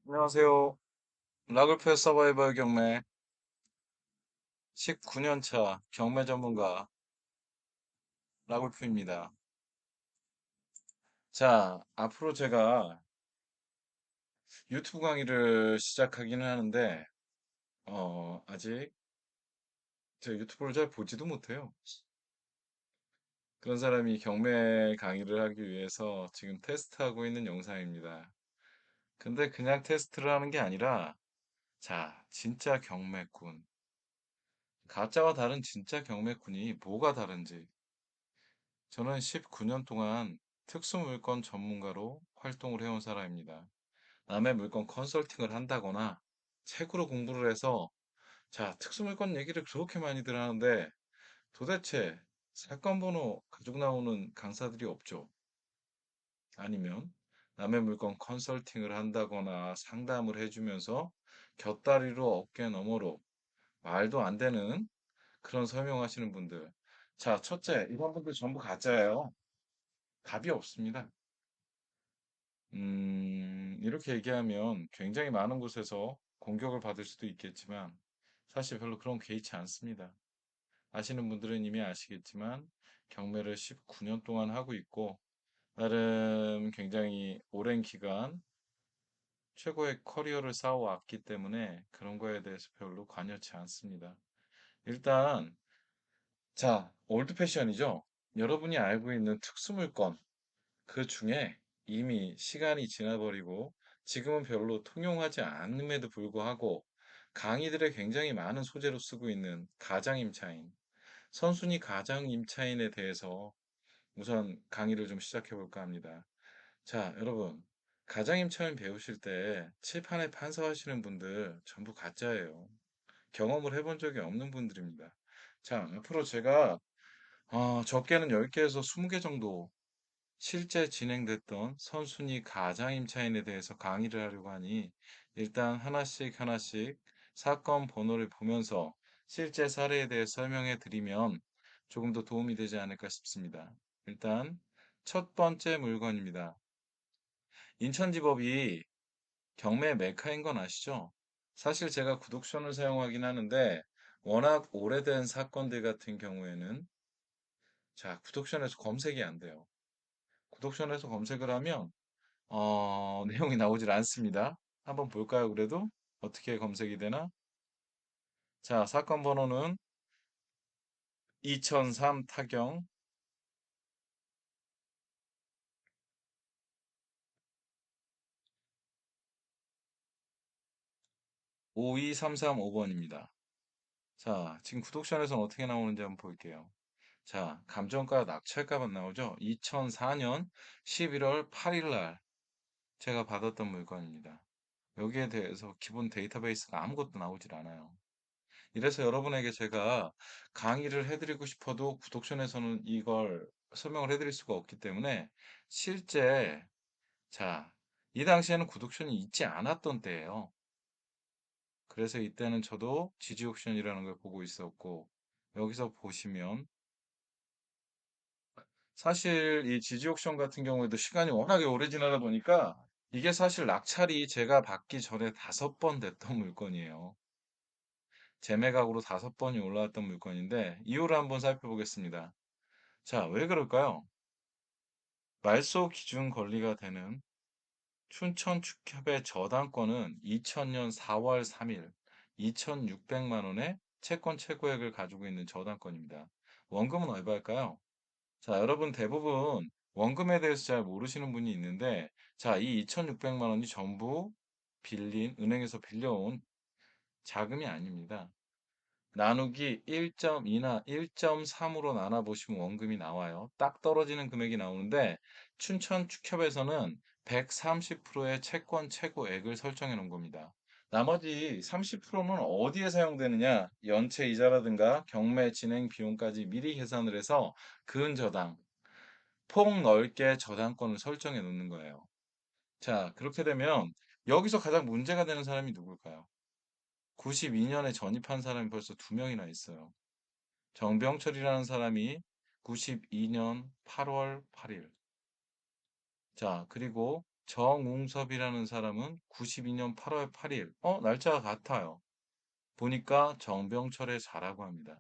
안녕하세요. 라글페 서바이벌 경매 19년 차 경매 전문가 라굴프입니다. 자, 앞으로 제가 유튜브 강의를 시작하기는 하는데, 아직 제 유튜브를 잘 보지도 못해요. 그런 사람이 경매 강의를 하기 위해서 지금 테스트하고 있는 영상입니다. 근데 그냥 테스트를 하는 게 아니라, 자, 진짜 경매꾼, 가짜와 다른 진짜 경매꾼이 뭐가 다른지, 저는 19년 동안 특수물건 전문가로 활동을 해온 사람입니다. 남의 물건 컨설팅을 한다거나 책으로 공부를 해서 자, 특수물건 얘기를 그렇게 많이들 하는데 도대체 사건 번호 가지고 나오는 강사들이 없죠. 아니면 남의 물건 컨설팅을 한다거나 상담을 해주면서 곁다리로 어깨 너머로 말도 안 되는 그런 설명하시는 분들. 자, 첫째, 이런 분들 전부 가짜예요. 답이 없습니다. 이렇게 얘기하면 굉장히 많은 곳에서 공격을 받을 수도 있겠지만 사실 별로 그런 개의치 않습니다. 아시는 분들은 이미 아시겠지만 경매를 19년 동안 하고 있고 나름 굉장히 오랜 기간 최고의 커리어를 쌓아왔기 때문에 그런 거에 대해서 별로 관여치 않습니다. 일단 자, 올드 패션이죠. 여러분이 알고 있는 특수물건 그 중에 이미 시간이 지나버리고 지금은 별로 통용하지 않음에도 불구하고 강의들에 굉장히 많은 소재로 쓰고 있는 가장임차인, 선순위 가장임차인에 대해서 우선 강의를 좀 시작해 볼까 합니다. 자, 여러분. 가장임차인 배우실 때 칠판에 판서하시는 분들 전부 가짜예요. 경험을 해본 적이 없는 분들입니다. 자, 앞으로 제가 적게는 10개에서 20개 정도 실제 진행됐던 선순위 가장임차인에 대해서 강의를 하려고 하니 일단 하나씩 하나씩 사건 번호를 보면서 실제 사례에 대해 설명해 드리면 조금 더 도움이 되지 않을까 싶습니다. 일단 첫 번째 물건입니다. 인천지법이 경매 메카인 건 아시죠? 사실 제가 구독션을 사용하긴 하는데 워낙 오래된 사건들 같은 경우에는 자, 구독션에서 검색이 안 돼요. 구독션에서 검색을 하면 내용이 나오질 않습니다. 한번 볼까요, 그래도? 어떻게 검색이 되나? 자, 사건 번호는 2003 타경 52335번입니다. 자, 지금 구독션에서는 어떻게 나오는지 한번 볼게요. 자, 감정가 낙찰가만 나오죠? 2004년 11월 8일 날 제가 받았던 물건입니다. 여기에 대해서 기본 데이터베이스가 아무것도 나오질 않아요. 이래서 여러분에게 제가 강의를 해드리고 싶어도 구독션에서는 이걸 설명을 해드릴 수가 없기 때문에 실제 자, 이 당시에는 구독션이 있지 않았던 때예요. 그래서 이때는 저도 지지 옵션이라는 걸 보고 있었고 여기서 보시면 사실 이 지지 옵션 같은 경우에도 시간이 워낙에 오래 지나다 보니까 이게 사실 낙찰이 제가 받기 전에 5번 됐던 물건이에요. 재매각으로 5번이 올라왔던 물건인데 이유를 한번 살펴보겠습니다. 자, 왜 그럴까요? 말소 기준 권리가 되는 춘천축협의 저당권은 2000년 4월 3일 2,600만 원의 채권 최고액을 가지고 있는 저당권입니다. 원금은 얼마일까요? 자, 여러분 대부분 원금에 대해서 잘 모르시는 분이 있는데, 자, 이 2,600만 원이 전부 은행에서 빌려온 자금이 아닙니다. 나누기 1.2나 1.3으로 나눠보시면 원금이 나와요. 딱 떨어지는 금액이 나오는데 춘천축협에서는 130%의 채권 최고액을 설정해 놓은 겁니다. 나머지 30%는 어디에 사용되느냐? 연체 이자라든가 경매 진행 비용까지 미리 계산을 해서 근저당, 폭넓게 저당권을 설정해 놓는 거예요. 자, 그렇게 되면 여기서 가장 문제가 되는 사람이 누굴까요? 92년에 전입한 사람이 벌써 2명이나 있어요. 정병철이라는 사람이 92년 8월 8일. 자, 그리고 정웅섭이라는 사람은 92년 8월 8일, 날짜가 같아요. 보니까 정병철의 자라고 합니다.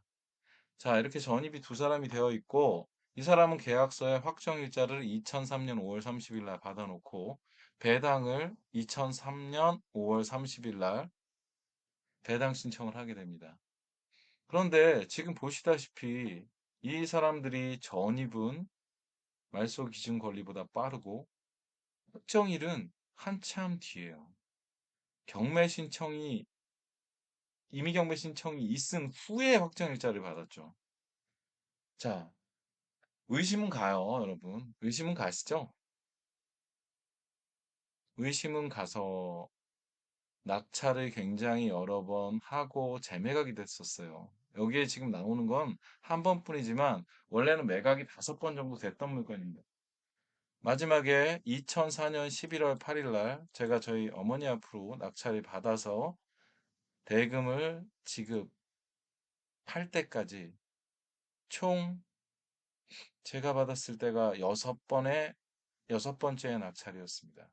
자, 이렇게 전입이 두 사람이 되어 있고, 이 사람은 계약서에 확정일자를 2003년 5월 30일 날 받아놓고, 배당을 2003년 5월 30일 날 배당 신청을 하게 됩니다. 그런데 지금 보시다시피 이 사람들이 전입은 말소 기준 권리보다 빠르고, 확정일은 한참 뒤에요. 경매 신청이, 임의 경매 신청이 있은 후에 확정일자를 받았죠. 자, 의심은 가요, 여러분. 의심은 가시죠? 의심은 가서 낙찰을 굉장히 여러 번 하고 재매각이 됐었어요. 여기에 지금 나오는 건 한 번뿐이지만 원래는 매각이 5번 정도 됐던 물건입니다. 마지막에 2004년 11월 8일 날 제가 저희 어머니 앞으로 낙찰을 받아서 대금을 지급할 때까지 총 제가 받았을 때가 6번째 낙찰이었습니다.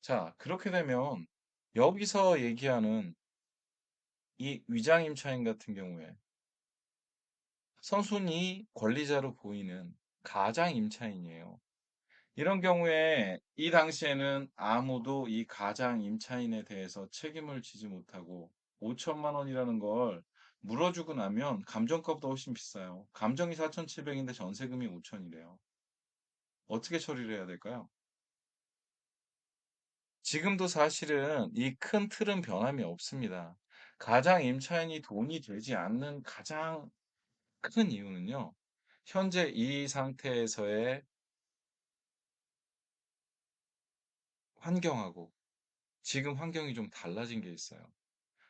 자, 그렇게 되면 여기서 얘기하는 이 위장임차인 같은 경우에 선순위 권리자로 보이는 가장임차인이에요. 이런 경우에 이 당시에는 아무도 이 가장임차인에 대해서 책임을 지지 못하고 5천만 원이라는 걸 물어주고 나면 감정가보다 훨씬 비싸요. 감정이 4,700인데 전세금이 5천이래요. 어떻게 처리를 해야 될까요? 지금도 사실은 이 큰 틀은 변함이 없습니다. 가장임차인이 돈이 되지 않는 가장 큰 이유는요. 현재 이 상태에서의 환경하고 지금 환경이 좀 달라진 게 있어요.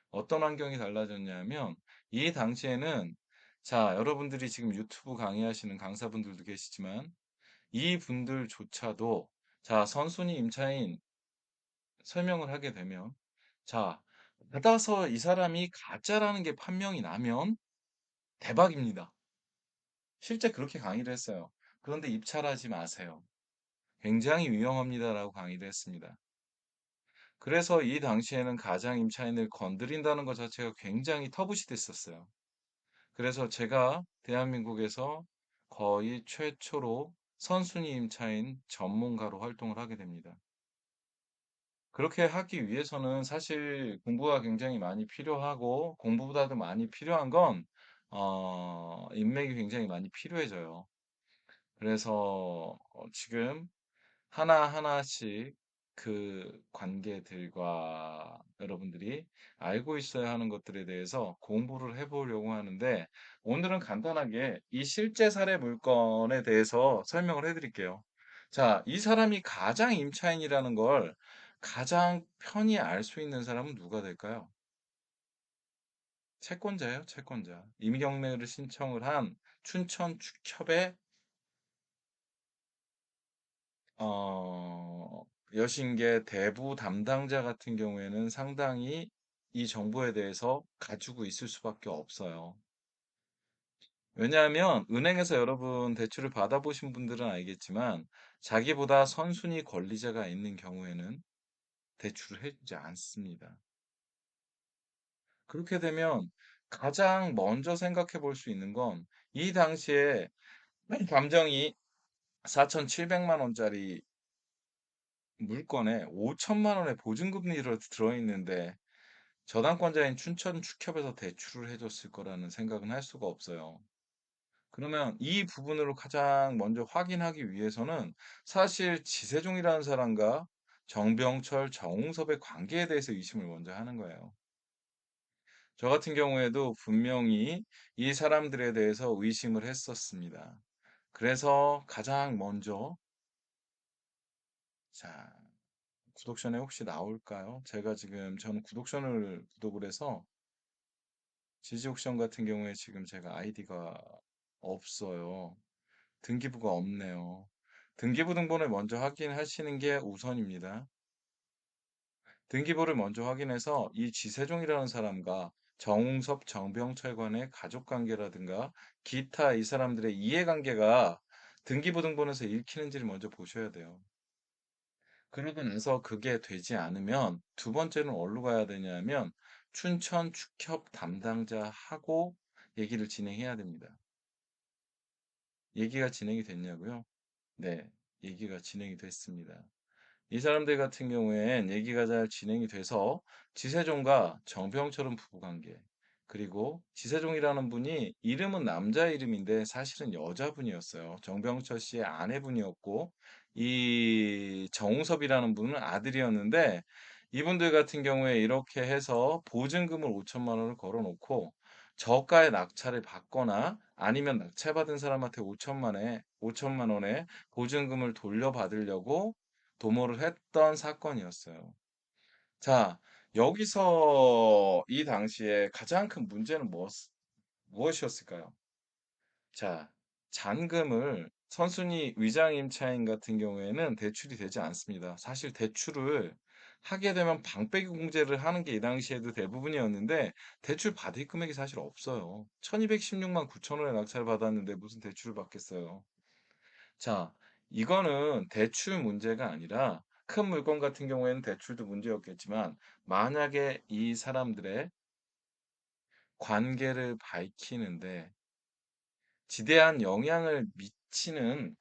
어떤 환경이 달라졌냐면 이 당시에는 자, 여러분들이 지금 유튜브 강의하시는 강사분들도 계시지만 이 분들조차도 자, 선순위 임차인 설명을 하게 되면 자, 받아서 이 사람이 가짜라는 게 판명이 나면 대박입니다. 실제 그렇게 강의를 했어요. 그런데 입찰하지 마세요. 굉장히 위험합니다라고 강의를 했습니다. 그래서 이 당시에는 가장 임차인을 건드린다는 것 자체가 굉장히 터부시됐었어요. 그래서 제가 대한민국에서 거의 최초로 선순위 임차인 전문가로 활동을 하게 됩니다. 그렇게 하기 위해서는 사실 공부가 굉장히 많이 필요하고 공부보다도 많이 필요한 건 인맥이 굉장히 많이 필요해져요. 그래서 지금 하나하나씩 그 관계들과 여러분들이 알고 있어야 하는 것들에 대해서 공부를 해보려고 하는데 오늘은 간단하게 이 실제 사례 물건에 대해서 설명을 해드릴게요. 자, 이 사람이 가장 임차인이라는 걸 가장 편히 알 수 있는 사람은 누가 될까요? 채권자예요, 채권자. 임의경매를 신청을 한 춘천 축협의 여신계 대부 담당자 같은 경우에는 상당히 이 정보에 대해서 가지고 있을 수밖에 없어요. 왜냐하면 은행에서 여러분 대출을 받아보신 분들은 알겠지만 자기보다 선순위 권리자가 있는 경우에는 대출을 해주지 않습니다. 그렇게 되면 가장 먼저 생각해 볼 수 있는 건 이 당시에 감정이 4,700만 원짜리 물건에 5천만 원의 보증금리로 들어있는데 저당권자인 춘천 축협에서 대출을 해줬을 거라는 생각은 할 수가 없어요. 그러면 이 부분으로 가장 먼저 확인하기 위해서는 사실 지세종이라는 사람과 정병철, 정웅섭의 관계에 대해서 의심을 먼저 하는 거예요. 저 같은 경우에도 분명히 이 사람들에 대해서 의심을 했었습니다. 그래서 가장 먼저 자, 구독션에 혹시 나올까요? 제가 지금 저는 구독션을 구독을 해서 지지옥션 같은 경우에 지금 제가 아이디가 없어요. 등기부가 없네요. 등기부 등본을 먼저 확인하시는 게 우선입니다. 등기부를 먼저 확인해서 이 지세종이라는 사람과 정웅섭, 정병철 간의 가족관계라든가 기타 이 사람들의 이해관계가 등기부등본에서 읽히는지를 먼저 보셔야 돼요. 그러고 나서 그게 되지 않으면 두 번째는 어디로 가야 되냐면 춘천 축협 담당자하고 얘기를 진행해야 됩니다. 얘기가 진행이 됐냐고요? 네, 얘기가 진행이 됐습니다. 이 사람들 같은 경우엔 얘기가 잘 진행이 돼서 지세종과 정병철은 부부관계. 그리고 지세종이라는 분이 이름은 남자 이름인데 사실은 여자분이었어요. 정병철 씨의 아내분이었고 이 정우섭이라는 분은 아들이었는데 이분들 같은 경우에 이렇게 해서 보증금을 5천만 원을 걸어놓고 저가의 낙찰을 받거나 아니면 낙찰받은 사람한테 5천만 원에 보증금을 돌려받으려고 도모를 했던 사건이었어요. 자, 여기서 이 당시에 가장 큰 문제는 무엇이었을까요? 자, 잔금을 선순위 위장 임차인 같은 경우에는 대출이 되지 않습니다. 사실 대출을 하게 되면 방배기 공제를 하는 게 이 당시에도 대부분이었는데 대출 받을 금액이 사실 없어요. 1216만 9천 원에 낙찰 받았는데 무슨 대출을 받겠어요. 자, 이거는 대출 문제가 아니라 큰 물건 같은 경우에는 대출도 문제였겠지만 만약에 이 사람들의 관계를 밝히는데 지대한 영향을 미치는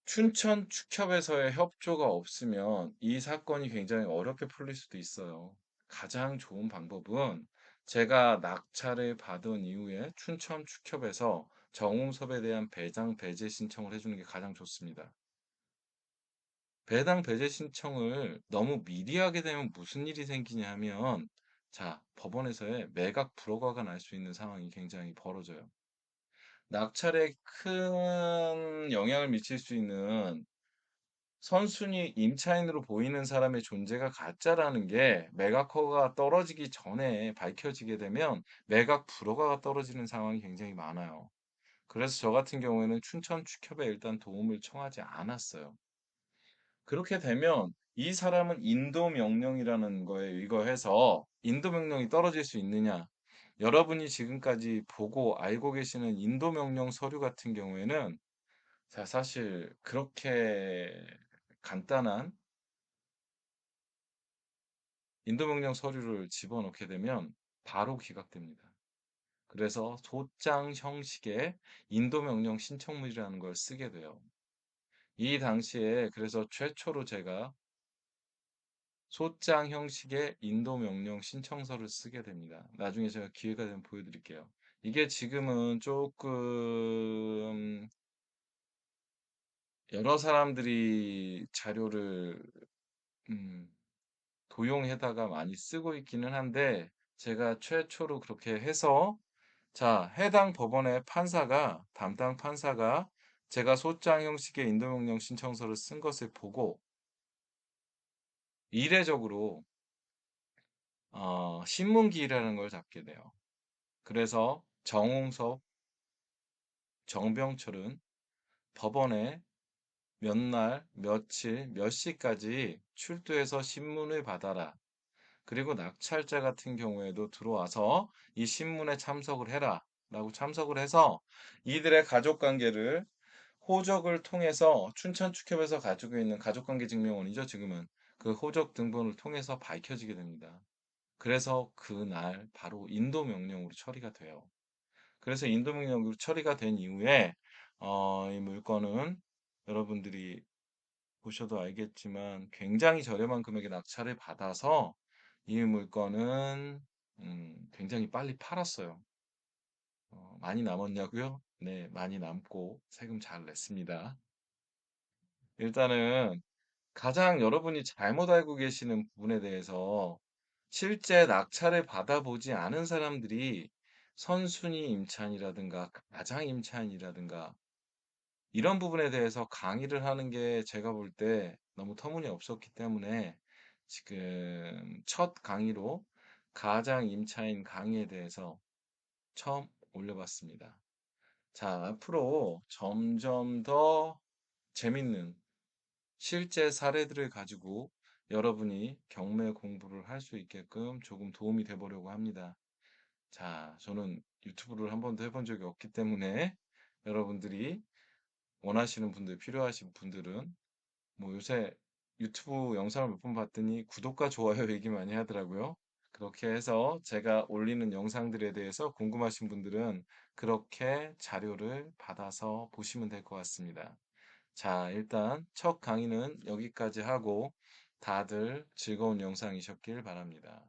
춘천 축협에서의 협조가 없으면 이 사건이 굉장히 어렵게 풀릴 수도 있어요. 가장 좋은 방법은 제가 낙찰을 받은 이후에 춘천 축협에서 정웅섭에 대한 배당 배제 신청을 해주는 게 가장 좋습니다. 배당 배제 신청을 너무 미리 하게 되면 무슨 일이 생기냐 하면, 자, 법원에서의 매각 불허가가 날 수 있는 상황이 굉장히 벌어져요. 낙찰에 큰 영향을 미칠 수 있는 선순위 임차인으로 보이는 사람의 존재가 가짜라는 게 매각 허가가 떨어지기 전에 밝혀지게 되면 매각 불허가가 떨어지는 상황이 굉장히 많아요. 그래서 저 같은 경우에는 춘천 축협에 일단 도움을 청하지 않았어요. 그렇게 되면 이 사람은 인도 명령이라는 거에 의거해서 인도 명령이 떨어질 수 있느냐? 여러분이 지금까지 보고 알고 계시는 인도 명령 서류 같은 경우에는 자, 사실 그렇게 간단한 인도 명령 서류를 집어넣게 되면 바로 기각됩니다. 그래서 소장 형식의 인도 명령 신청물이라는 걸 쓰게 돼요. 이 당시에 그래서 최초로 제가 소장 형식의 인도 명령 신청서를 쓰게 됩니다. 나중에 제가 기회가 되면 보여드릴게요. 이게 지금은 조금 여러 사람들이 자료를 음, 도용해다가 많이 쓰고 있기는 한데 제가 최초로 그렇게 해서 자, 해당 법원의 판사가 담당 판사가 제가 소장 형식의 인도 명령 신청서를 쓴 것을 보고 이례적으로 신문기일이라는 걸 잡게 돼요. 그래서 정홍섭, 정병철은 법원에 몇 날, 며칠, 몇 시까지 출두해서 신문을 받아라. 그리고 낙찰자 같은 경우에도 들어와서 이 신문에 참석을 해라. 라고 참석을 해서 이들의 가족 관계를 호적을 통해서 춘천축협에서 가지고 있는 가족관계 증명원이죠, 지금은. 그 호적 등본을 통해서 밝혀지게 됩니다. 그래서 그날 바로 인도 명령으로 처리가 돼요. 그래서 인도명령으로 처리가 된 이후에 이 물건은 여러분들이 보셔도 알겠지만 굉장히 저렴한 금액의 낙찰을 받아서 이 물건은 굉장히 빨리 팔았어요. 많이 남았냐고요? 네, 많이 남고 세금 잘 냈습니다. 일단은 가장 여러분이 잘못 알고 계시는 부분에 대해서 실제 낙찰을 받아보지 않은 사람들이 선순위 임차인이라든가 가장 임차인이라든가 이런 부분에 대해서 강의를 하는 게 제가 볼 때 너무 터무니없었기 때문에 지금 첫 강의로 가장 임차인 강의에 대해서 처음 올려봤습니다. 자, 앞으로 점점 더 재밌는 실제 사례들을 가지고 여러분이 경매 공부를 할 수 있게끔 조금 도움이 돼 보려고 합니다. 자, 저는 유튜브를 한 번도 해본 적이 없기 때문에 여러분들이 원하시는 분들, 필요하신 분들은 뭐 요새 유튜브 영상을 몇 번 봤더니 구독과 좋아요 얘기 많이 하더라고요. 그렇게 해서 제가 올리는 영상들에 대해서 궁금하신 분들은 그렇게 자료를 받아서 보시면 될 것 같습니다. 자, 일단 첫 강의는 여기까지 하고 다들 즐거운 영상이셨길 바랍니다.